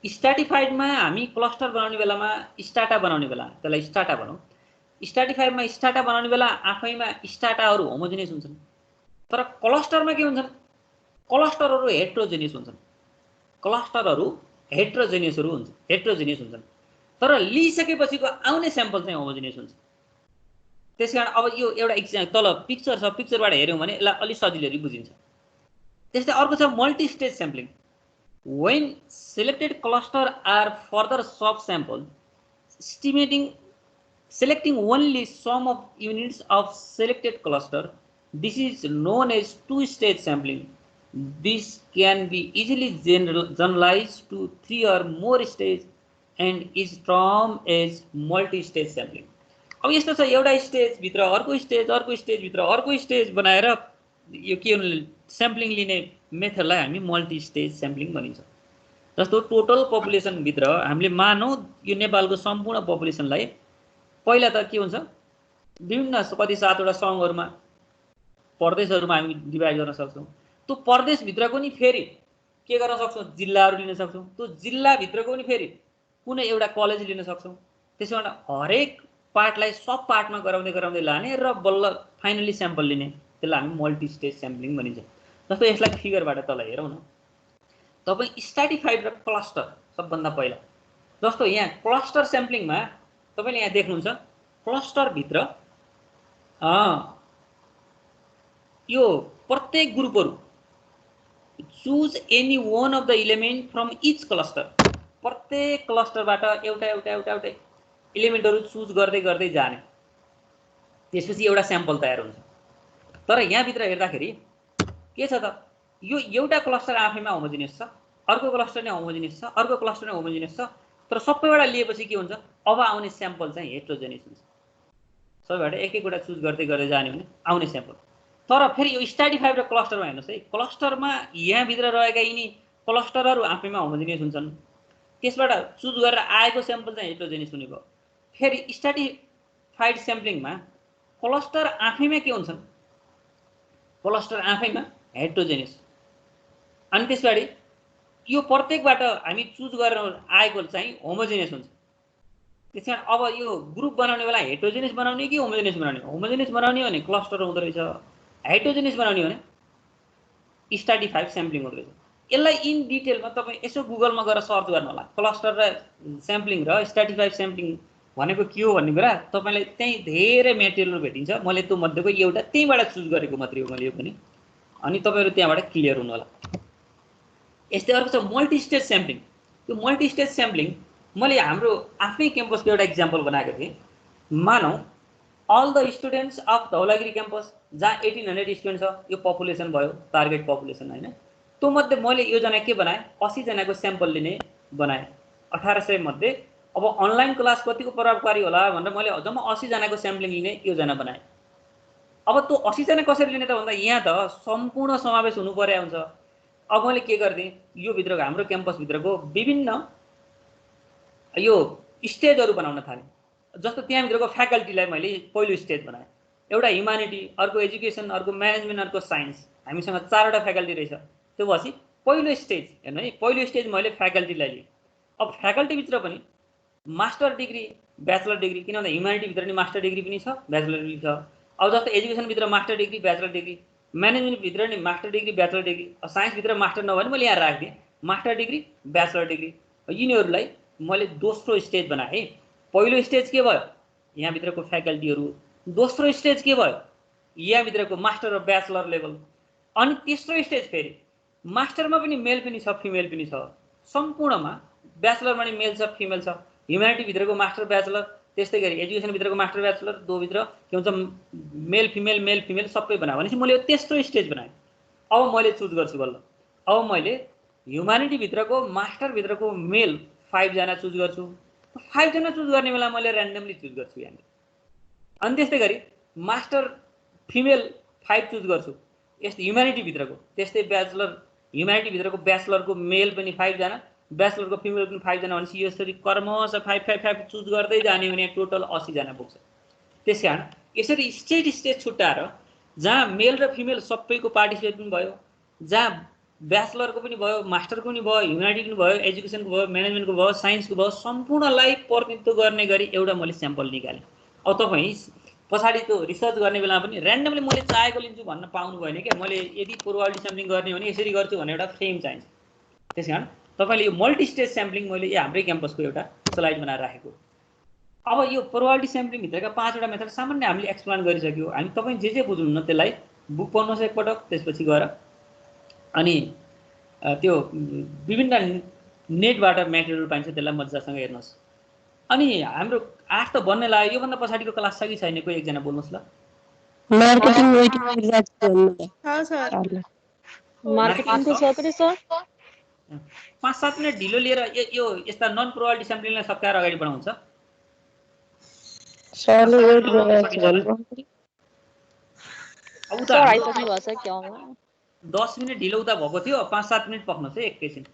A: स्ट्राटिफाइडमा हामी cluster बनाउने बेलामा स्टाटा बनाउने बेला त्यसलाई स्टाटा भनौँ, स्ट्राटिफाइडमा स्टाटा बनाउने बेला आफैमा स्टाटाहरू होमोजेनियस हुन्छन्। तर क्लस्टरमा के हुन्छन्, क्लस्टरहरू हेट्रोजेनियस हुन्छन्, क्लस्टरहरू हेट्रोजेनियस हुन्छन्। तर लिइसकेपछिको आउने स्याम्पल चाहिँ होमोजेनियस हुन्छ। त्यसकारण अब यो एउटा एक्जाम्पल तल पिक्चर छ, पिक्चरबाट हेऱ्यौँ भने यसलाई अलिक सजिलै बुझिन्छ। त्यस्तै अर्को छ multi stage sampling. When selected cluster are further sub-sampled, selecting only some of units of selected cluster, this is known as two-stage sampling. This can be easily generalized to 3 or more stages and is termed as multi-stage sampling. अब यस्तो छ, एउटा stage भित्र अर्को stage, अर्को stage भित्र अर्को stage बनाएर यो के स्याम्पलिङ लिने मेथडलाई हामी मल्टी स्टेज स्याम्पलिङ भनिन्छ। जस्तो टोटल पपुलेसन भित्र हामीले मानौँ यो नेपालको सम्पूर्ण पपुलेसनलाई पहिला त के हुन्छ, विभिन्न कति 7वटा सङ्घहरूमा प्रदेशहरूमा हामी डिभाइड गर्न सक्छौँ। त्यो प्रदेशभित्रको नि फेरि के गर्न सक्छौँ, जिल्लाहरू लिन सक्छौँ। त्यो जिल्लाभित्रको पनि फेरि कुनै एउटा कलेज लिन सक्छौँ। त्यसबाट हरेक पार्टलाई सब पार्टमा गराउँदै लाने र बल्ल फाइनली स्याम्पल लिने, त्यसलाई हामी मल्टी स्टेज स्याम्पलिङ भनिन्छ। जस्तो यसलाई फिगरबाट तल हेरौँ न, तपाईँ स्ट्राटिफाइड र क्लस्टर सबभन्दा पहिला। जस्तो यहाँ क्लस्टर स्याम्पलिङमा तपाईँले यहाँ देख्नुहुन्छ क्लस्टरभित्र यो प्रत्येक ग्रुपहरू choose any one of the element from each cluster, प्रत्येक क्लस्टरबाट एउटा एउटा एउटा एउटा इलिमेन्टहरू चुज गर्दै जाने, त्यसपछि एउटा स्याम्पल तयार हुन्छ। तर यहाँभित्र हेर्दाखेरि के छ त, यो एउटा क्लस्टर आफैमा होमोजेनियस छ, अर्को क्लस्टर नै होमोजेनियस छ, अर्को क्लस्टर नै होमोजेनियस छ। तर सबैबाट लिएपछि के हुन्छ, अब आउने स्याम्पल चाहिँ हेट्रोजेनियस हुन्छ। सबैबाट एक एकवटा चुज गर्दै जाने भने आउने स्याम्पल। तर फेरि यो स्ट्राटिफाइड र क्लस्टरमा हेर्नुहोस् है, क्लस्टरमा यहाँभित्र रहेका यिनी क्लस्टरहरू आफैमा होमोजेनियस हुन्छन्, त्यसबाट चुज गरेर आएको स्याम्पल चाहिँ हेट्रोजेनियस हुने भयो। फेरि स्ट्राटिफाइड स्याम्पलिङमा क्लस्टर आफैमा के हुन्छन्, क्लस्टर आफैमा हेट्रोजेनियस। अनि त्यसबाट यो प्रत्येकबाट हामी चुज गरेर आएको चाहिँ होमोजेनियस हुन्छ। त्यसकारण अब यो ग्रुप बनाउने बेला हेट्रोजेनियस बनाउने कि होमोजेनियस बनाउने, होमोजेनियस बनाउने हो भने क्लस्टर हुँदो रहेछ, हेट्रोजेनियस बनाउने हो भने स्ट्राटिफाइड स्याम्पलिङ हुँदो रहेछ। यसलाई इन डिटेलमा तपाईँ यसो गुगलमा गएर सर्च गर्नु होला, क्लस्टर र स्याम्पलिङ र स्ट्राटिफाइड स्याम्पलिङ भनेको के हो भन्ने कुरा तपाईँलाई त्यहीँ धेरै मेटेरियल भेटिन्छ। मैले त्यो मध्येको एउटा त्यहीँबाट चुज गरेको मात्रै हो मैले यो पनि, अनि तपाईँहरू त्यहाँबाट क्लियर हुनु होला। यस्तै अर्को छ मल्टी स्टेज स्याम्पलिङ। त्यो मल्टी स्टेज स्याम्पलिङ मैले हाम्रो आफ्नै क्याम्पसको एउटा इक्जाम्पल बनाएको थिएँ। मानौँ all the students of Dhaulagiri campus जहाँ 1800 स्टुडेन्ट छ, यो पपुलेसन भयो, टार्गेट पपुलेसन होइन। त्यो मध्ये मैले योजना के बनाएँ, 80 जनाको स्याम्पल लिने बनाएँ। 1800 मध्ये अब अनलाइन क्लास कतिको प्रभावकारी होला भनेर मैले जम्मा 80 जनाको स्याम्पलिङ लिने योजना बनाएँ। अब त्यो 80 जना कसरी लिने त भन्दा यहाँ त सम्पूर्ण समावेश हुनु पर्या हुन्छ। अब मैले के गरिदिएँ, यो भित्रको हाम्रो क्याम्पसभित्रको विभिन्न यो स्टेजहरू बनाउन थालेँ। जस्तो त्यहाँभित्रको फ्याकल्टीलाई मैले पहिलो स्टेज बनाएँ, एउटा ह्युमानिटी, अर्को एजुकेसन, अर्को म्यानेजमेन्ट, अर्को साइन्स, हामीसँग 4वटा फ्याकल्टी रहेछ। त्यो भएपछि पहिलो स्टेज हेर्नु है, पहिलो स्टेज मैले फ्याकल्टीलाई लिएँ। अब फ्याकल्टीभित्र पनि मास्टर डिग्री, ब्याचलर डिग्री, किन भन्दा ह्युमानिटीभित्र नि मास्टर डिग्री पनि छ, ब्याचलर डिग्री छ। अब जस्तो एजुकेसनभित्र मास्टर डिग्री, ब्याचलर डिग्री, म्यानेजमेन्टभित्र नि मास्टर डिग्री, ब्याचलर डिग्री, साइन्सभित्र मास्टर नभए पनि मैले यहाँ राखिदिएँ मास्टर डिग्री, ब्याचलर डिग्री। यिनीहरूलाई मैले दोस्रो स्टेज बनाएँ। पहिलो स्टेज के भयो, यहाँभित्रको फ्याकल्टीहरू। दोस्रो स्टेज के भयो, यहाँभित्रको मास्टर र ब्याचलर लेभल। अनि तेस्रो स्टेज फेरि मास्टरमा पनि मेल पनि छ, फिमेल पनि छ, सम्पूर्णमा ब्याचलरमा नि मेल छ, फिमेल छ। ह्युम्यानिटीभित्रको मास्टर ब्याचलर, त्यस्तै गरी एजुकेसनभित्रको मास्टर ब्याचलर, दोभित्र के हुन्छ मेल फिमेल सबै बनायो। भनेपछि मैले तेस्रो स्टेज बनाएँ। अब मैले चुज गर्छु बल्ल। अब मैले ह्युम्यानिटीभित्रको मास्टरभित्रको मेल 5 जना चुज गर्छु। 5 जना चुज गर्ने बेला मैले ऱ्यान्डमली चुज गर्छु यहाँनिर। अनि त्यस्तै गरी मास्टर फिमेल 5 चुज गर्छु यस्तै ह्युम्यानिटीभित्रको। त्यस्तै ब्याचलर, ह्युम्यानिटीभित्रको ब्याचलरको मेल पनि 5 जना, ब्याचलरको फिमेल पनि 5 जना। भनेपछि यसरी क्रमशः 5 चुज गर्दै जाने भने टोटल 80 जना पुग्छ। त्यसकारण यसरी स्टेज छुट्याएर जहाँ मेल र फिमेल सबैको पार्टिसिपेट पनि भयो, जहाँ ब्याचलरको पनि भयो, मास्टरको पनि भयो, ह्युम्यानिटीको पनि भयो, एजुकेसनको भयो, म्यानेजमेन्टको भयो, साइन्सको भयो, सम्पूर्णलाई प्रतिनिधित्व गर्ने गरी एउटा मैले स्याम्पल निकालेँ। अब तपाईँ पछाडि त्यो रिसर्च गर्ने बेलामा पनि ऱ्यान्डमली मैले चाहेको लिन्छु भन्न पाउनु भएन क्या। मैले यदि प्रोबेबिलिटी स्याम्पलिङ गर्ने हो भने यसरी गर्छु भन्ने एउटा फ्रेम चाहिन्छ। त्यस कारण तपाईँले यो मल्टी स्टेज स्याम्पलिङ मैले हाम्रै क्याम्पसको एउटा स्लाइड बनाएर राखेको। अब यो प्रोबेबिलिटी स्याम्पलिङभित्रका 5वटा मेथड सामान्य हामीले एक्सप्लेन गरिसक्यो। हामी तपाईँ जे बुझ्नुहुन्न त्यसलाई बुक पढ्नुहोस् एकपटक, त्यसपछि गएर अनि त्यो विभिन्न नेटबाट मेटेरियल पाइन्छ, त्यसलाई मजासँग हेर्नुहोस्। अनि हाम्रो 8 त बन्ने लाग्यो। योभन्दा पछाडिको क्लास छ कि छैन? कोही एकजना बोल्नुहोस् ल।
B: मार्केटिङ वेटिङ एग्जाम
C: हाँ सर
B: मार्केटिङ को छ पनि सर
A: 5-7 मिनट ढिलो लिएर यो यस्ता नन प्रोबेबिलिटी स्याम्पलिङलाई सकाएर अगाडि बढाउँछ।
B: सरले वेट गरेछ भन्नु
A: अब
B: सर आइसक्नु भएको छ क्या
A: 10 मिनट ढिलो उता भएको थियो, 5-7 मिनट पक्नुहोस् है एकैछिन।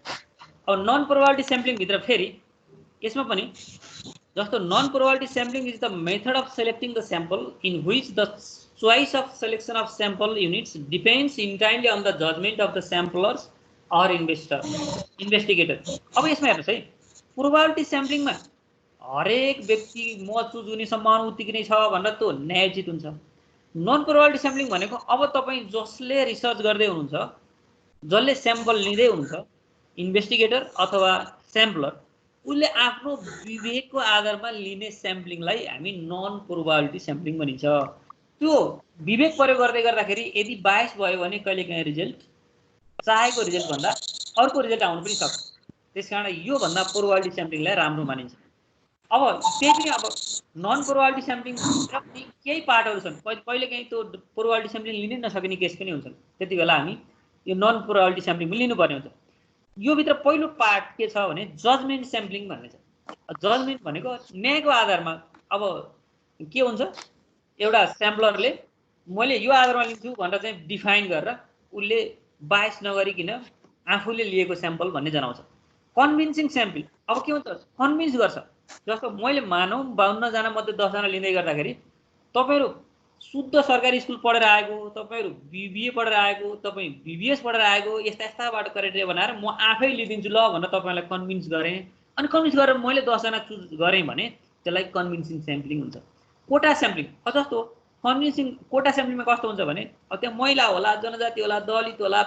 A: अब नन प्रोबेबिलिटी स्याम्पलिङ भित्र फेरि यसमा पनि जस्तो non probability sampling is the method of selecting the sample in which the choice of selection of sample units depends entirely on the judgement of the samplers or investigator. अब यसमा हेर्नुहोस् है, probability स्याम्पलिङमा हरेक व्यक्ति म चुज हुने सम्भावना उत्तिकै नै छ भनेर त्यो न्यायोचित हुन्छ। नन प्रोबेबिलिटी स्याम्पलिङ भनेको अब तपाईँ जसले रिसर्च गर्दै हुनुहुन्छ, जसले स्याम्पल लिँदै हुनुहुन्छ, इन्भेस्टिगेटर अथवा स्याम्पलर, उसले आफ्नो विवेकको आधारमा लिने स्याम्पलिङलाई हामी नन प्रोबेबिलिटी स्याम्पलिङ भनिन्छ। त्यो विवेक प्रयोग गर्दै गर्दाखेरि यदि बायस भयो भने कहिलेकाहीँ रिजल्ट चाहेको रिजल्ट भन्दा अर्को रिजल्ट आउनु पनि सक्छ। त्यसकारण यो भन्दा प्रोबेबिलिटी स्याम्पलिङलाई राम्रो मानिन्छ। अब त्यही पनि अब नन प्रोबेबिलिटी स्याम्पलिङ केही पार्टहरू छन्, कहिलेकाहीँ त्यो प्रोबेबिलिटी स्याम्पलिङ लिनै नसकिने केस पनि हुन्छन्। त्यति बेला हामी यो नन प्रोबेबिलिटी स्याम्पलिङ पनि लिनुपर्ने हुन्छ। यो भित्र पहिलो पार्ट के छ भने जजमेन्ट स्याम्पलिङ भन्ने छ। जजमेन्ट भनेको न्यायको आधारमा अब के हुन्छ, एउटा स्याम्पलरले मैले यो आधारमा लिन्छु भनेर चाहिँ डिफाइन गरेर उसले बायस नगरिकन आफूले लिएको स्याम्पल भन्ने जनाउँछ। कन्भिन्सिङ स्याम्पल अब के हुन्छ, कन्भिन्स गर्छ। जस्तो मैले मानौँ 52 जना मध्ये 10 जना लिँदै गर्दाखेरि तपाईँहरू शुद्ध सरकारी स्कुल पढेर आएको, तपाईँहरू बिबिए पढेर आएको, तपाईँ बिबिएस पढेर आएको, यस्ता यस्ताबाट क्राइटेरिया बनाएर म आफै लिदिन्छु ल भनेर तपाईँलाई कन्भिन्स गरेँ। अनि कन्भिन्स गरेर मैले 10 जना चुज गरेँ भने त्यसलाई कन्भिन्सिङ स्याम्पलिङ हुन्छ। कोटा स्याम्पलिङ जस्तो कन्भिन्सिङ कोटा स्याम्पलिङमा कस्तो हुन्छ भने अब त्यहाँ महिला होला, जनजाति होला, दलित होला,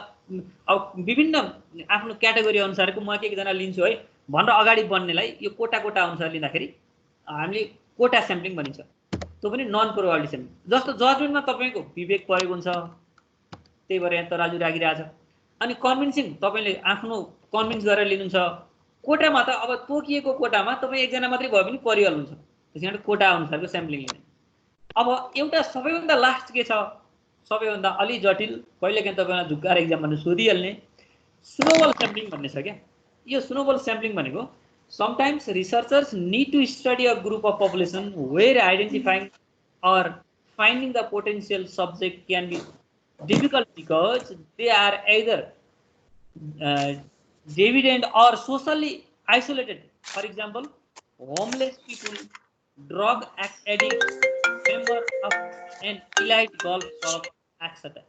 A: अब विभिन्न आफ्नो क्याटेगोरी अनुसारको म एकजना लिन्छु है भनेर अगाडि बढ्नेलाई यो कोटा अनुसार लिँदाखेरि हामीले कोटा स्याम्पलिङ भनिन्छ। त्यो पनि नन प्रोबेबिलिटी स्याम्पलिङ। जस्तो जजमेन्टमा तपाईँको विवेक प्रयोग हुन्छ, त्यही भएर यहाँ तराजु राखिरहेछ। अनि कन्भिन्सिङ तपाईँले आफ्नो कन्भिन्स गरेर लिनुहुन्छ। कोटामा त अब तोकिएको कोटामा तपाईँ एकजना मात्रै भए पनि परिहाल्नुहुन्छ। त्यस कारण कोटा अनुसारको स्याम्पलिङ लिने। अब एउटा सबैभन्दा लास्ट के छ, सबैभन्दा अलि जटिल, कहिलेकाहीँ तपाईँलाई झुक्काएर एक्जाम भन्नु सोधिहाल्ने स्नोबल स्याम्पलिङ भन्ने छ क्या। यो स्नोबल स्याम्पलिङ भनेको sometimes researchers need to study a group of population where identifying or finding the potential subject can be difficult because they are either dividend or socially isolated. For example, homeless people, drug addicts, members of an elite golf club, etc.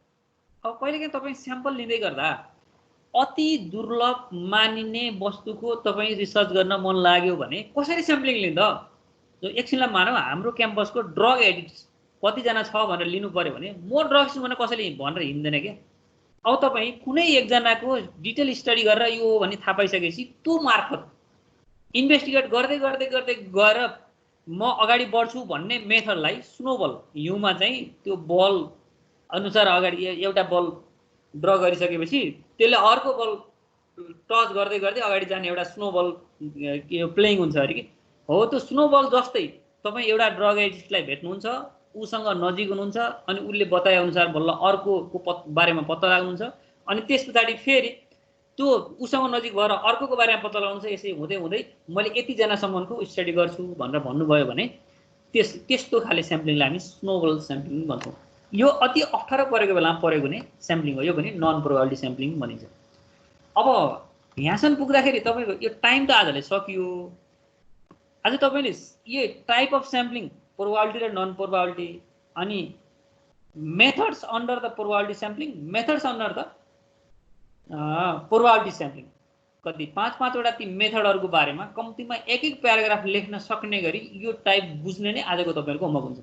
A: अब कहिलेकाहीँ तपाईँ sample लिँदै गर्दा अति दुर्लभ मानिने वस्तुको तपाईँ रिसर्च गर्न मन लाग्यो भने कसरी स्याम्पलिङ लिँदा? जो एकछिनलाई मानौँ हाम्रो क्याम्पसको ड्रग एडिक्ट्स कतिजना छ भनेर लिनु पर्यो भने म ड्रग्स भने कसैले भनेर हिँड्दैन क्या। अब तपाईँ कुनै एकजनाको डिटेल स्टडी गरेर यो भन्ने थाहा पाइसकेपछि त्यो मार्फत इन्भेस्टिगेट गर्दै गर्दै गर्दै गएर म अगाडि बढ्छु भन्ने मेथडलाई स्नोबल हिउँमा चाहिँ त्यो बल अनुसार अगाडि एउटा बल ड्र गरिसकेपछि त्यसले अर्को बल टच गर्दै गर्दै अगाडि जाने एउटा स्नोबल प्लेइङ हुन्छ अरे कि हो। त्यो स्नोबल जस्तै तपाईँ एउटा ड्रग एडिक्टलाई भेट्नुहुन्छ, उसँग नजिक हुनुहुन्छ, अनि उसले बताए अनुसार बल्ल अर्कोको बारेमा पत्ता लाग्नुहुन्छ, अनि त्यस पछाडि फेरि त्यो उसँग नजिक भएर अर्कोको बारेमा पत्ता लगाउनुहुन्छ। यसै हुँदै हुँदै मैले यतिजनासम्मको स्टडी गर्छु भनेर भन्नुभयो भने त्यस्तो खाले स्याम्पलिङलाई हामी स्नोबल स्याम्पलिङ भन्छौँ। यो अति अप्ठ्यारो परेको बेलामा प्रयोग हुने स्याम्पलिङ हो। यो पनि नन प्रोबेबिलिटी स्याम्पलिङ भनिन्छ। अब यहाँसम्म पुग्दाखेरि तपाईँको यो टाइम त आजले सकियो। आज तपाईँले यो टाइप अफ स्याम्पलिङ प्रोबेबिलिटी र नन प्रोबेबिलिटी अनि methods under the probability sampling, methods under the probability sampling, कति 5-5वटा ती मेथडहरूको बारेमा कम्तीमा एक प्याराग्राफ लेख्न सक्ने गरी यो टाइप बुझ्ने नै आजको तपाईँहरूको होमवर्क हुन्छ।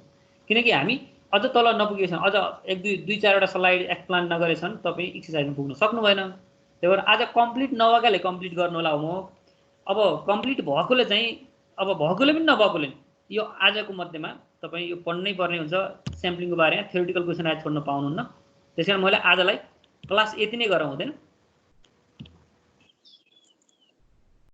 A: किनकि हामी अझ तल नपुगेछन्, अझ 1-2-3-4वटा स्लाइड एक्सप्लेन नगरेछन् तपाईँ एक्सर्साइजमा पुग्न सक्नु भएन। त्यही भएर आज कम्प्लिट नभएकाले कम्प्लिट गर्नु होला होमवर्क। अब कम्प्लिट भएकोले चाहिँ, अब भएकोले पनि नभएकोले यो आजको मध्येमा तपाईँ यो पढ्नै पर्ने हुन्छ। स्याम्पलिङको बारेमा थ्योरिटिकल क्वेसन आज छोड्न पाउनुहुन्न। त्यसैकारण मैले आजलाई क्लास यति नै गरौँ हुँदैन।